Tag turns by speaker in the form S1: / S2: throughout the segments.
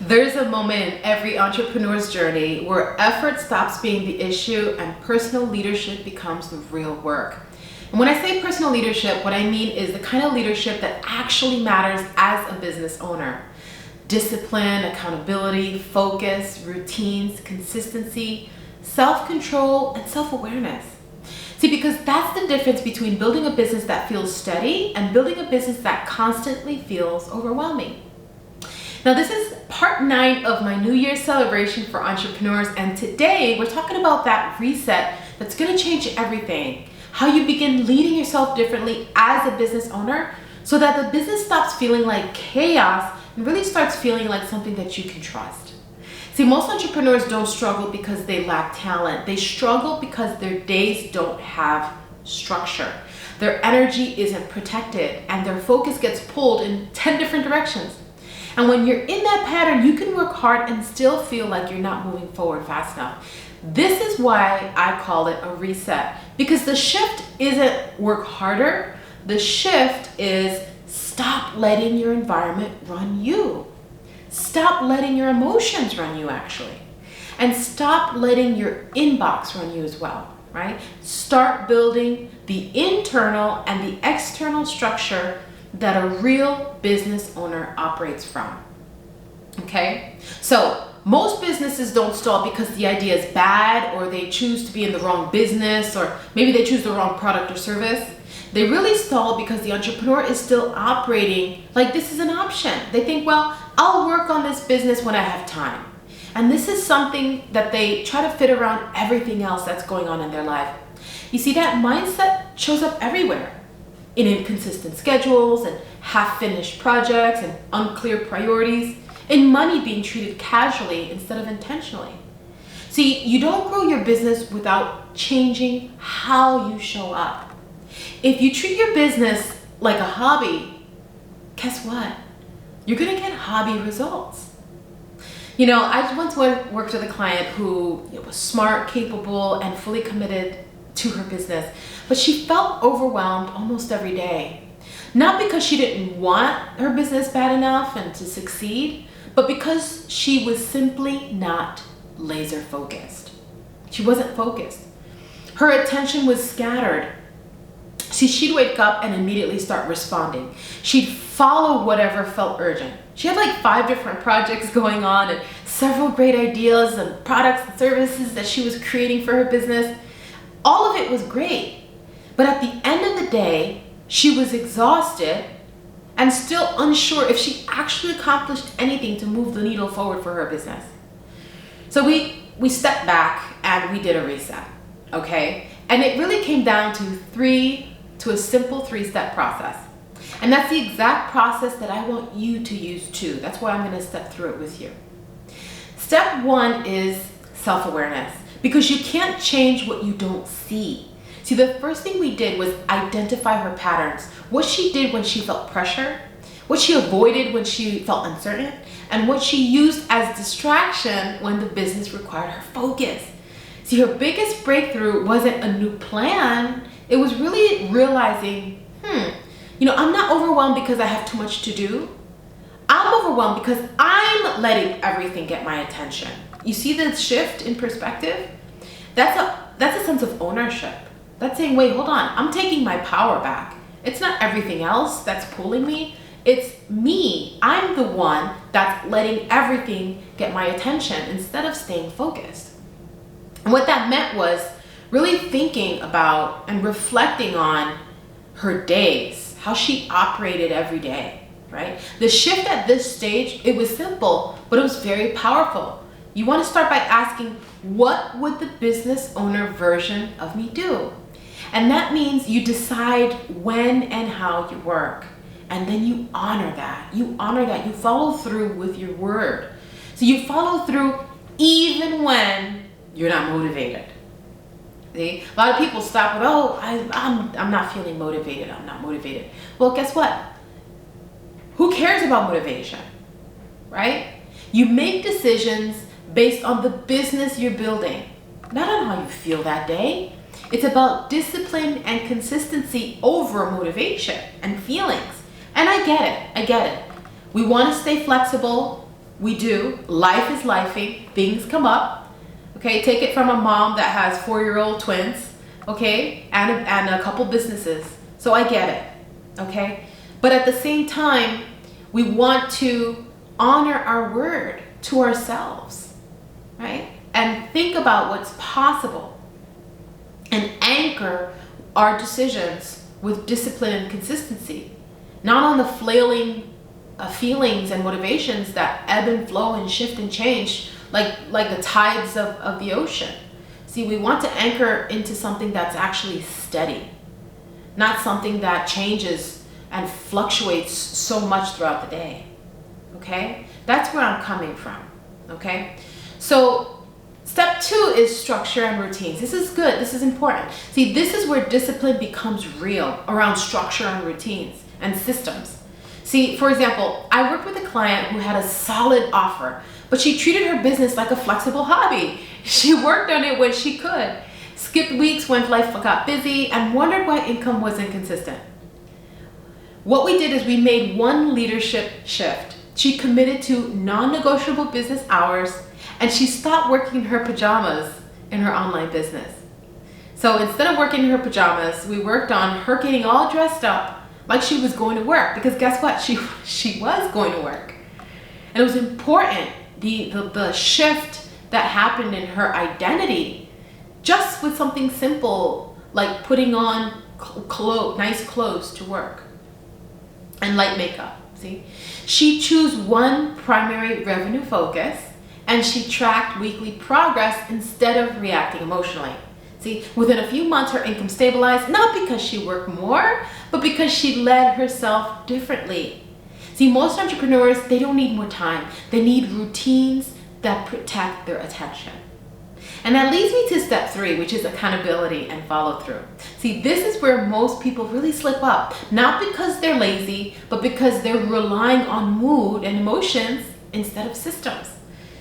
S1: There's a moment in every entrepreneur's journey where effort stops being the issue and personal leadership becomes the real work. And when I say personal leadership, what I mean is the kind of leadership that actually matters as a business owner. Discipline, accountability, focus, routines, consistency, self-control, and self-awareness. See, because that's the difference between building a business that feels steady and building a business that constantly feels overwhelming. Now, this is part 9 of my New Year's celebration for entrepreneurs, and today we're talking about that reset that's going to change everything. How you begin leading yourself differently as a business owner so that the business stops feeling like chaos and really starts feeling like something that you can trust. See, most entrepreneurs don't struggle because they lack talent. They struggle because their days don't have structure. Their energy isn't protected and their focus gets pulled in 10 different directions. And when you're in that pattern, you can work hard and still feel like you're not moving forward fast enough. This is why I call it a reset, because the shift isn't work harder. The shift is stop letting your environment run you. Stop letting your emotions run you, actually. And stop letting your inbox run you as well, right? Start building the internal and the external structure that a real business owner operates from. Okay? So most businesses don't stall because the idea is bad, or they choose to be in the wrong business, or maybe they choose the wrong product or service. They really stall because the entrepreneur is still operating like this is an option. They think, well, I'll work on this business when I have time. And this is something that they try to fit around everything else that's going on in their life. You see, that mindset shows up everywhere. In inconsistent schedules and half-finished projects and unclear priorities, in money being treated casually instead of intentionally. See, you don't grow your business without changing how you show up. If you treat your business like a hobby, guess what? You're gonna get hobby results. You know, I once worked with a client who was smart, capable, and fully committed to her business, but she felt overwhelmed almost every day. Not because she didn't want her business bad enough and to succeed, but because she was simply not laser focused. She wasn't focused. Her attention was scattered. See, she'd wake up and immediately start responding. She'd follow whatever felt urgent. She had like 5 different projects going on and several great ideas and products and services that she was creating for her business. All of it was great, but at the end of the day, she was exhausted and still unsure if she actually accomplished anything to move the needle forward for her business. So we stepped back and we did a reset, okay? And it really came down to a simple 3-step process. And that's the exact process that I want you to use too. That's why I'm gonna step through it with you. Step 1 is self-awareness. Because you can't change what you don't see. See, the first thing we did was identify her patterns. What she did when she felt pressure, what she avoided when she felt uncertain, and what she used as distraction when the business required her focus. See, her biggest breakthrough wasn't a new plan. It was really realizing, I'm not overwhelmed because I have too much to do. I'm overwhelmed because I'm letting everything get my attention. You see the shift in perspective? That's a sense of ownership. That's saying, wait, hold on, I'm taking my power back. It's not everything else that's pulling me. It's me. I'm the one that's letting everything get my attention instead of staying focused. And what that meant was really thinking about and reflecting on her days, how she operated every day, right? The shift at this stage, it was simple, but it was very powerful. You want to start by asking, what would the business owner version of me do? And that means you decide when and how you work. And then you honor that. You honor that. You follow through with your word. So you follow through even when you're not motivated. See? A lot of people stop with, I'm not feeling motivated. I'm not motivated. Well, guess what? Who cares about motivation, right? You make decisions based on the business you're building, not on how you feel that day. It's about discipline and consistency over motivation and feelings. And I get it. We want to stay flexible, We do. Life is lifing. Things come up. Okay, take it from a mom that has 4-year-old twins, okay, and a couple businesses. So I get it, okay? But at the same time, we want to honor our word to ourselves, right? And think about what's possible and anchor our decisions with discipline and consistency, not on the flailing feelings and motivations that ebb and flow and shift and change like the tides of the ocean. See, we want to anchor into something that's actually steady, not something that changes and fluctuates so much throughout the day. Okay? That's where I'm coming from. Okay? So step 2 is structure and routines. This is good. This is important. See, this is where discipline becomes real around structure and routines and systems. See, for example, I worked with a client who had a solid offer, but she treated her business like a flexible hobby. She worked on it when she could, skipped weeks when life got busy, and wondered why income wasn't consistent. What we did is we made one leadership shift. She committed to non-negotiable business hours, and she stopped working in her pajamas in her online business. So instead of working in her pajamas, we worked on her getting all dressed up like she was going to work, because guess what? She was going to work. And it was important, the shift that happened in her identity, just with something simple like putting on nice clothes to work and light makeup. See, she chose one primary revenue focus, and she tracked weekly progress instead of reacting emotionally. See, within a few months, her income stabilized, not because she worked more, but because she led herself differently. See, most entrepreneurs, they don't need more time. They need routines that protect their attention. And that leads me to step 3, which is accountability and follow through. See, this is where most people really slip up, not because they're lazy, but because they're relying on mood and emotions instead of systems.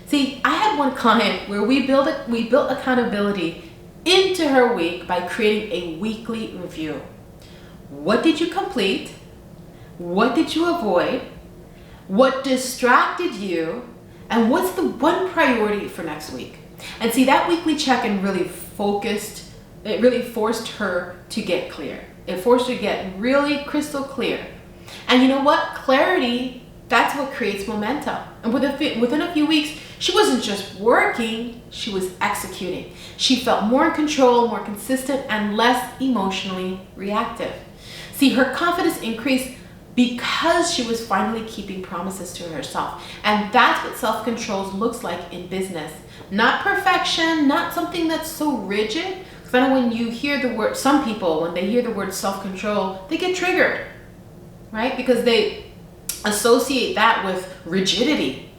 S1: See, I had one client where we built accountability into her week by creating a weekly review. What did you complete? What did you avoid? What distracted you? And what's the one priority for next week? And see, that weekly check-in really forced her to get clear. It forced her to get really crystal clear. And you know what? Clarity, that's what creates momentum. And within a few weeks, she wasn't just working, she was executing. She felt more in control, more consistent, and less emotionally reactive. See, her confidence increased because she was finally keeping promises to herself. And that's what self-control looks like in business. Not perfection, not something that's so rigid. Because I know when you hear the word, some people, when they hear the word self-control, they get triggered, right? Because they associate that with rigidity.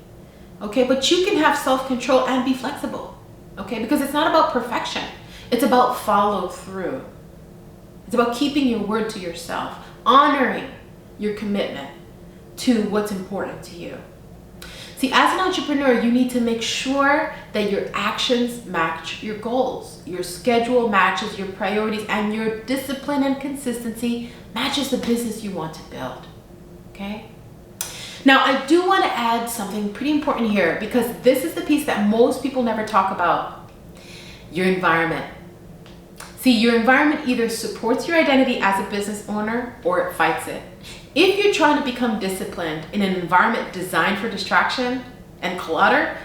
S1: Okay, but you can have self-control and be flexible. Okay, because it's not about perfection. It's about follow through. It's about keeping your word to yourself, honoring your commitment to what's important to you. See, as an entrepreneur, you need to make sure that your actions match your goals, your schedule matches your priorities, and your discipline and consistency matches the business you want to build. Okay? Now, I do want to add something pretty important here, because this is the piece that most people never talk about. Your environment. See, your environment either supports your identity as a business owner or it fights it. If you're trying to become disciplined in an environment designed for distraction and clutter,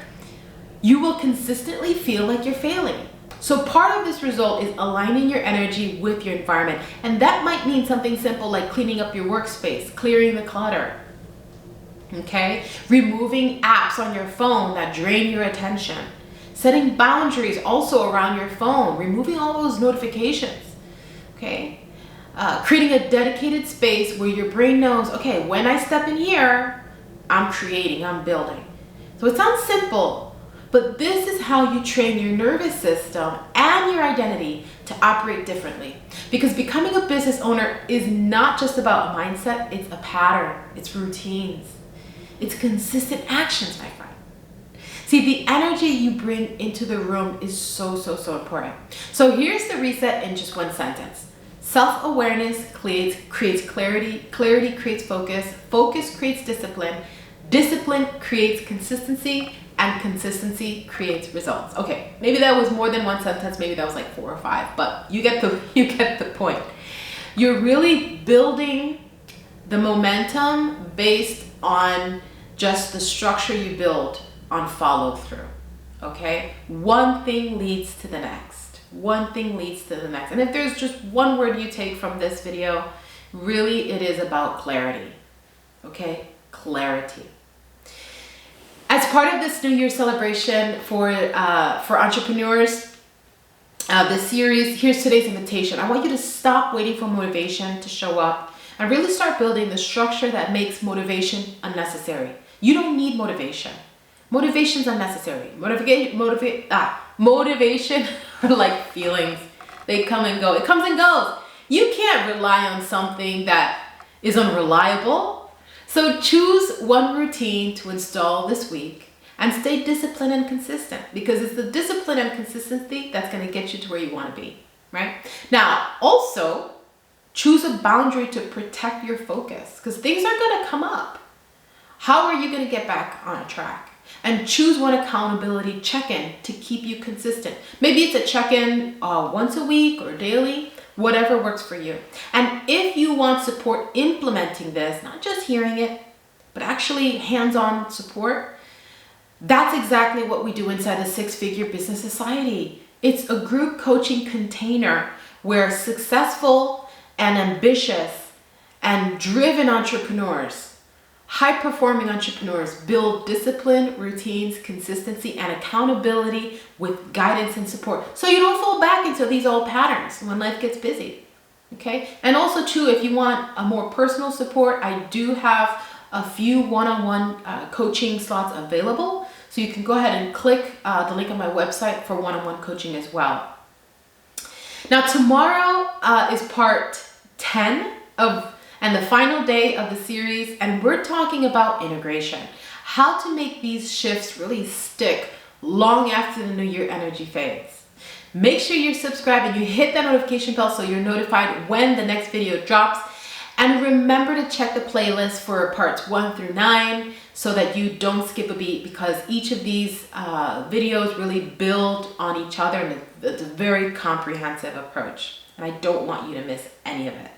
S1: you will consistently feel like you're failing. So part of this result is aligning your energy with your environment. And that might mean something simple like cleaning up your workspace, clearing the clutter. Okay? Removing apps on your phone that drain your attention. Setting boundaries also around your phone, removing all those notifications. Okay? Creating a dedicated space where your brain knows, okay, when I step in here, I'm creating, I'm building. So it sounds simple, but this is how you train your nervous system and your identity to operate differently. Because becoming a business owner is not just about a mindset, it's a pattern, it's routines, it's consistent actions, my friend. See, the energy you bring into the room is so important. So here's the reset in just one sentence. Self-awareness creates clarity, clarity creates focus, focus creates discipline, Discipline creates consistency, and consistency creates results. Okay, maybe that was more than one sentence, maybe that was like 4 or 5, but you get the point. You're really building the momentum based on just the structure you build on follow through. Okay? One thing leads to the next. One thing leads to the next. And if there's just one word you take from this video, really it is about clarity. Okay? Clarity. As part of this New Year celebration for entrepreneurs, this series, here's today's invitation. I want you to stop waiting for motivation to show up and really start building the structure that makes motivation unnecessary. You don't need motivation. Motivation's unnecessary. Motivation are like feelings. They come and go. It comes and goes. You can't rely on something that is unreliable. So choose one routine to install this week and stay disciplined and consistent, because it's the discipline and consistency that's going to get you to where you want to be, right? Now, also choose a boundary to protect your focus, because things are going to come up. How are you going to get back on track? And choose one accountability check-in to keep you consistent. Maybe it's a check-in once a week or daily, whatever works for you. And if you want support implementing this, not just hearing it, but actually hands-on support, that's exactly what we do inside the Six Figure Business Society. It's a group coaching container where successful and ambitious and driven entrepreneurs, high-performing entrepreneurs build discipline, routines, consistency, and accountability with guidance and support. So you don't fall back into these old patterns when life gets busy, okay? And also too, if you want a more personal support, I do have a few one-on-one coaching slots available. So you can go ahead and click the link on my website for one-on-one coaching as well. Now tomorrow is part 10 and the final day of the series, and we're talking about integration. How to make these shifts really stick long after the New Year energy fades. Make sure you're subscribed and you hit that notification bell so you're notified when the next video drops. And remember to check the playlist for parts 1 through 9 so that you don't skip a beat, because each of these videos really build on each other, and it's a very comprehensive approach. And I don't want you to miss any of it.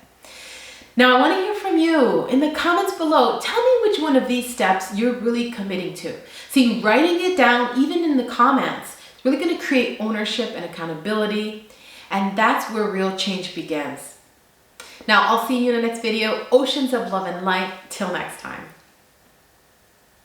S1: Now, I want to hear from you in the comments below. Tell me which one of these steps you're really committing to. See, writing it down, even in the comments, is really going to create ownership and accountability. And that's where real change begins. Now, I'll see you in the next video. Oceans of love and light. Till next time.